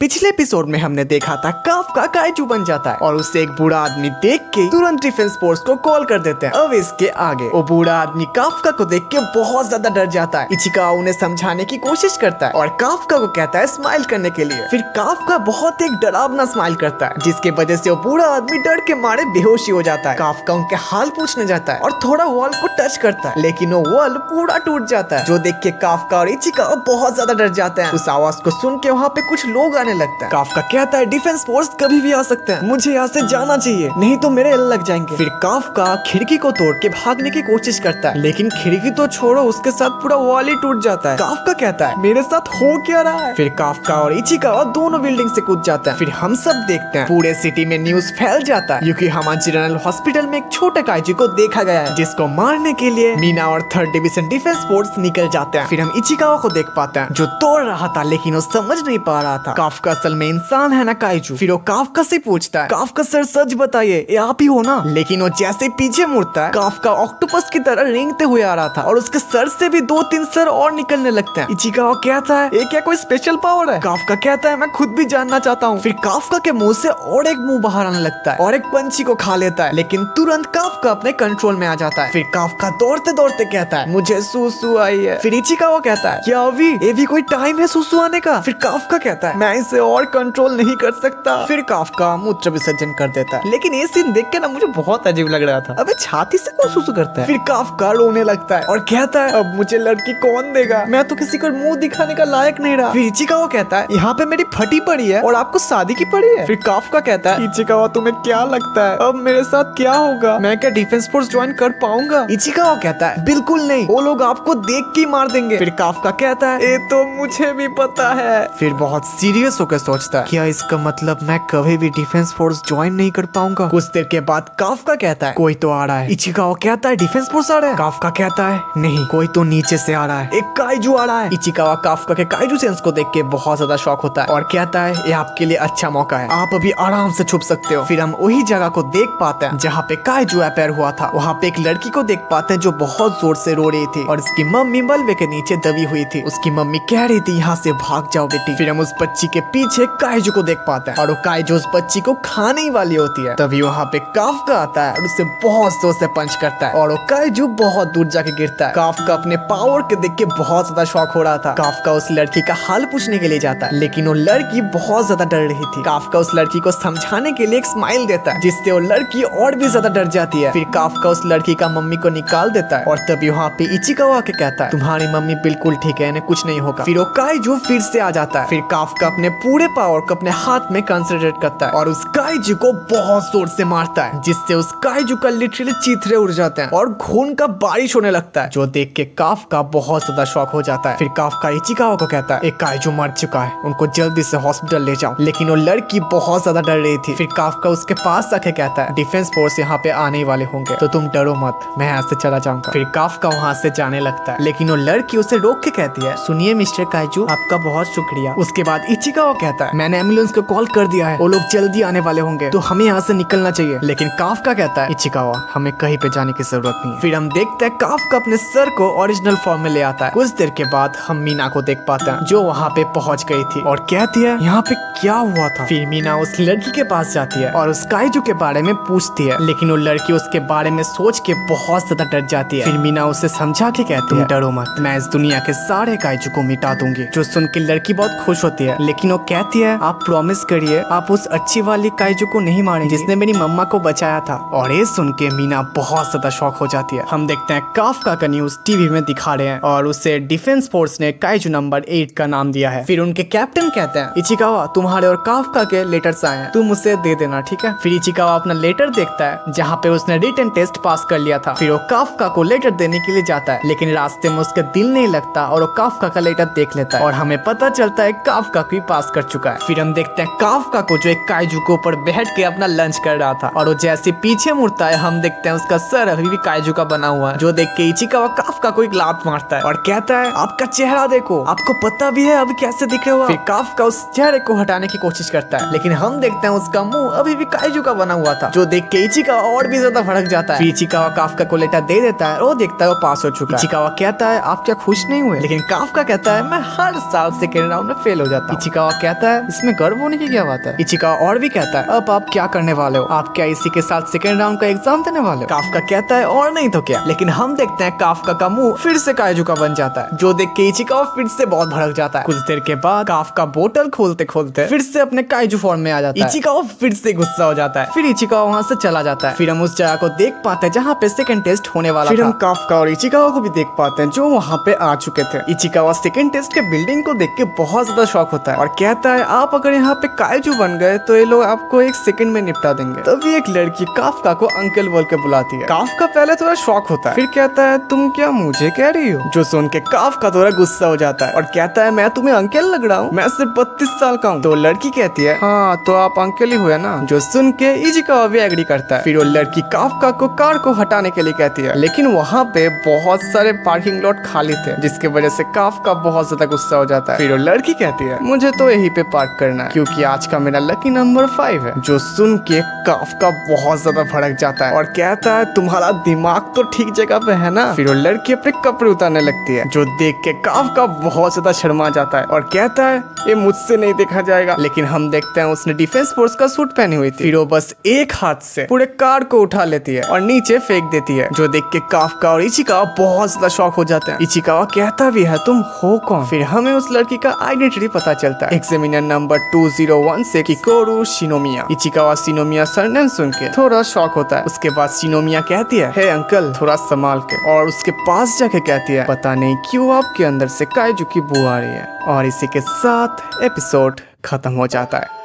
पिछले एपिसोड में हमने देखा था काफका काइजू बन जाता है और उसे एक बूढ़ा आदमी देख के तुरंत डिफेंस फोर्स को कॉल कर देते हैं। अब इसके आगे वो बूढ़ा आदमी काफका को देख के बहुत ज्यादा डर जाता है। इचिकावा उन्हें समझाने की कोशिश करता है और काफका को कहता है स्माइल करने के लिए। फिर काफका बहुत एक डरावना स्माइल करता है जिसके वजह से वो बूढ़ा आदमी डर के मारे बेहोशी हो जाता है। काफका उनके हाल पूछने जाता है और थोड़ा वॉल को टच करता है लेकिन वो वॉल पूरा टूट जाता है, जो देख के काफका और इचिकावा बहुत ज्यादा डर जाते हैं। उस आवाज को सुन के वहाँ पे कुछ लोग आने लगता है। काफका कहता है डिफेंस फोर्स कभी भी आ सकते हैं, मुझे यहाँ से जाना चाहिए नहीं तो मेरे लग जाएंगे। फिर काफका खिड़की को तोड़ के भागने की कोशिश करता है लेकिन खिड़की तो छोड़ो उसके साथ पूरा वॉल ही टूट जाता है। काफका कहता है मेरे साथ हो क्या रहा है। फिर काफका और इचिकावा दोनों बिल्डिंग से कूद जाते हैं। फिर हम सब देखते हैं पूरे सिटी में न्यूज फैल जाता है क्योंकि हमारे जनरल हॉस्पिटल में एक छोटे काइजू को देखा गया है जिसको मारने के लिए मीना और 3rd डिवीजन डिफेंस फोर्स निकल जाते हैं। फिर हम इचिकावा को देख पाते हैं जो तोड़ रहा था लेकिन वो समझ नहीं पा रहा था काफका असल में इंसान है ना काइजू। फिर वो काफका से पूछता है काफका सर सच बताइए ये आप ही हो ना। लेकिन वो जैसे पीछे मुड़ता है काफका ऑक्टोपस की तरह रेंगते हुए आ रहा था और उसके सर से भी 2-3 सर और निकलने लगते हैं। इचिकावा कहता है ये क्या कोई स्पेशल पावर है। काफका कहता है मैं खुद भी जानना चाहता हूँ। फिर काफका के मुंह से और एक मुंह बाहर आने लगता है और एक पंछी को खा लेता है लेकिन तुरंत काफका अपने कंट्रोल में आ जाता है। फिर काफका दौड़ते दौड़ते कहता है मुझे सुसु आई है। फिर इचिकावा कहता है क्या अभी ये भी कोई टाइम है सुसु आने का। फिर काफका कहता है मैं इसे और कंट्रोल नहीं कर सकता। फिर काफका मूत्र विसर्जन कर देता है लेकिन ये सीन देख के ना मुझे बहुत अजीब लग रहा था। अबे छाती से कौन सुसु करता है। फिर काफका रोने लगता है और कहता है अब मुझे लड़की कौन देगा, मैं तो किसी को मुंह दिखाने का लायक नहीं रहा। फिर इचिकावा कहता है यहाँ पे मेरी फटी पड़ी है और आपको शादी की पड़ी है। फिर काफका कहता है इचिकावा तुम्हें क्या लगता है अब मेरे साथ क्या होगा, मैं क्या डिफेंस फोर्स ज्वाइन कर पाऊंगा। इचिकावा कहता है बिल्कुल नहीं, वो लोग आपको देख के मार देंगे। फिर काफका कहता है ये तो मुझे भी पता है। फिर बहुत सीरियस होकर सोचता है क्या इसका मतलब मैं कभी भी डिफेंस फोर्स ज्वाइन नहीं कर पाऊंगा। कुछ देर के बाद काफका कहता है कोई तो आ रहा है। इचिकावा कहता है डिफेंस फोर्स आ रहा है। काफका कहता है नहीं कोई तो नीचे से आ रहा है, एक काइजू आ रहा है। इचिकावा काफका के काइजू सेंस को देख के बहुत ज्यादा शॉक होता है और कहता है ये आपके लिए अच्छा मौका है, आप अभी आराम से छुप सकते हो। फिर हम वही जगह को देख पाते हैं जहाँ पे काइजू अपीयर हुआ था। वहाँ पे एक लड़की को देख पाते हैं जो बहुत जोर से रो रही थी और उसकी मम्मी मलबे के नीचे दबी हुई थी। उसकी मम्मी कह रही थी यहाँ से भाग जाओ बेटी। फिर हम उस बच्ची के पीछे काइजू को देख पाते हैं और वो काइजू उस बच्ची को खाने ही वाली होती है। तभी वहाँ पे काफका आता है और उसे बहुत जोर से पंच करता है और वो काइजू बहुत दूर जाके गिरता है। काफका अपने पावर के देख के बहुत ज्यादा शॉक हो रहा था। काफका उस लड़की का हाल पूछने के लिए जाता है लेकिन वो लड़की बहुत ज्यादा डर रही थी। काफका उस लड़की को समझाने के लिए एक स्माइल देता है जिससे वो लड़की और भी ज्यादा डर जाती है। फिर काफका उस लड़की का मम्मी को निकाल देता है और तभी वहाँ पे इचिकावा के कहता है तुम्हारी मम्मी बिल्कुल ठीक है, इन्हें कुछ नहीं होगा। फिर वो काइजू फिर से आ जाता है। फिर काफका अपने पूरे पावर को अपने हाथ में कंसंट्रेट करता है और उस काइजू को बहुत जोर से मारता है जिससे उस काइजू का लिटरली चीथड़े उड़ जाते हैं और खून का बारिश होने लगता है, जो देख के काफका बहुत ज्यादा शॉक हो जाता है। फिर काफका इचिकावा को कहता है एक काइजू मर चुका है, उनको जल्दी से हॉस्पिटल ले जाओ। लेकिन वो लड़की बहुत ज्यादा डर रही थी। फिर काफका उसके पास आके कहता है डिफेंस फोर्स यहाँ पे आने वाले होंगे तो तुम डरो मत, मैं यहाँ से चला जाऊंगा। फिर काफका वहाँ से जाने लगता है लेकिन वो लड़की उसे रोक के कहती है सुनिए मिस्टर काइजू आपका बहुत शुक्रिया। उसके बाद इचिकावा कहता है मैंने एम्बुलेंस को कॉल कर दिया है, वो लोग जल्दी आने वाले होंगे तो हमें यहाँ से निकलना चाहिए। लेकिन काफका कहता है इचिकावा हमें कहीं पे जाने की जरूरत नहीं है। फिर हम देखते हैं काफका अपने सर को ओरिजिनल फॉर्म में ले आता है। कुछ देर के बाद हम मीना को देख पाते हैं जो वहाँ पे पहुँच गई थी और कहती है यहाँ पे क्या हुआ था। फिर मीना उस लड़की के पास जाती है और उस काइजू के बारे में पूछती है लेकिन वो लड़की उसके बारे में सोच के बहुत ज्यादा डर जाती है। फिर मीना उसे समझा के कहती है डरो मत, मैं इस दुनिया के सारे काइजू को मिटा दूंगी। जो सुन के लड़की बहुत खुश होती है लेकिन वो कहती है आप प्रॉमिस करिए आप उस अच्छी वाली काइजू को नहीं मारेंगे जिसने मेरी मम्मा को बचाया था। और ये सुन के मीना बहुत ज्यादा शॉक हो जाती है। हम देखते हैं काफका का न्यूज टीवी में दिखा रहे हैं और उसे डिफेंस फोर्स ने काइजू नंबर 8 का नाम दिया है। फिर उनके कैप्टन कहते हैं इचिकावा तुम्हारे और काफका के लेटर्स आए हैं, तुम उसे दे देना ठीक है। फिर इचिकावा अपना लेटर देखता है जहाँ पे उसने रिटन टेस्ट पास कर लिया था। फिर वो काफका को लेटर देने के लिए जाता है लेकिन रास्ते में उसका दिल नहीं लगता और वो काफका का लेटर देख लेता है और हमें पता चलता है काफका को पास कर चुका है। फिर हम देखते हैं काफका को जो एक काइजू के ऊपर बैठ के अपना लंच कर रहा था और वो जैसे पीछे मुड़ता है हम देखते हैं उसका सर अभी भी काइजू का बना हुआ है, जो देख के इचिकावा काफका को एक लात मारता है और कहता है आपका चेहरा देखो, आपको पता भी है अब कैसे दिखे हुआ। फिर काफका उस चेहरे को हटाने की कोशिश करता है लेकिन हम देखते हैं उसका मुंह अभी भी काइजू का बना हुआ था, जो देख के इचिकावा और भी ज्यादा भड़क जाता है। फिर इचिकावा काफका को लेटर दे देता है और वो देखता है वो पास हो चुका है। इचिकावा कहता है आप क्या खुश नहीं हुए, लेकिन काफका कहता है मैं हर साल सेकेंड राउंड में फेल हो जाता हूँ। इचिकावा कहता है इसमें गर्व होने की क्या बात है। इचिकावा और भी कहता है अब आप क्या करने वाले हो, आप क्या इसी के साथ सेकेंड राउंड का एग्जाम देने वाले हो। काफका कहता है और नहीं तो क्या। लेकिन हम देखते हैं काफका का मुंह फिर से काइजू का बन जाता है, जो देख के इचिकावा फिर से बहुत भड़क जाता है। कुछ देर के बाद काफका बोतल खोलते खोलते फिर से अपने काइजू फॉर्म में आ जाता है। इचिकावा फिर से गुस्सा हो जाता है। फिर इचिकावा वहाँ से चला जाता है। फिर हम उस जगह को देख पाते हैं जहाँ पे सेकंड टेस्ट होने वाला था। फिर हम काफका और इचिकावा को भी देख पाते हैं जो वहाँ पे आ चुके थे। इचिकावा सेकंड टेस्ट के बिल्डिंग को देख के बहुत ज्यादा शॉक होता है और कहता है आप अगर यहाँ पे काइजू बन गए तो ये लोग आपको एक सेकंड में निपटा देंगे। तभी एक लड़की काफका को अंकल बोल के बुलाती है। काफका पहले थोड़ा शॉक होता है, फिर कहता है तुम क्या मुझे कह रही हो, जो सुन के काफका थोड़ा गुस्सा हो जाता है और कहता है मैं तुम्हें अंकल लग रहा हूँ, मैं सिर्फ 32 साल का हूँ। तो लड़की कहती है हाँ तो आप अंकल ही हुए ना, जो सुन के इचिकावा भी एग्री करता है। फिर वो लड़की काफका को कार को हटाने के लिए कहती है, लेकिन वहाँ पे बहुत सारे पार्किंग लॉट खाली थे जिसकी वजह से काफका बहुत ज्यादा गुस्सा हो जाता है। फिर वो लड़की कहती है मुझे तो यहीं पे पार्क करना है क्योंकि आज का मेरा लकी नंबर 5 है। जो सुन के काफका बहुत ज्यादा भड़क जाता है और कहता है तुम्हारा दिमाग तो ठीक जगह पे है ना। फिर वो लड़की अपने कपड़े उतारने लगती है, जो देख के काफका बहुत ज्यादा शर्मा जाता है और कहता है ये मुझसे नहीं देखा जाएगा। लेकिन हम देखते हैं उसने डिफेंस फोर्स का सूट पहनी हुई थी। फिर वो बस एक हाथ से पूरे कार को उठा लेती है और नीचे फेंक देती है, जो देख के काफका और इचिकावा बहुत ज्यादा शॉक हो जाते हैं। इचिकावा कहता भी है तुम हो कौन। फिर हमें उस लड़की का आइडेंटिटी पता चलता है, examiner number 201 Kikoru Shinomiya. Ichikawa Shinomiya surname सुन के थोड़ा शॉक होता है। उसके बाद शिनोमिया कहती है हे अंकल थोड़ा संभाल के, और उसके पास जाके कहती है पता नहीं क्यों आपके अंदर से काइजू की बू आ रही है। और इसी के साथ एपिसोड खत्म हो जाता है।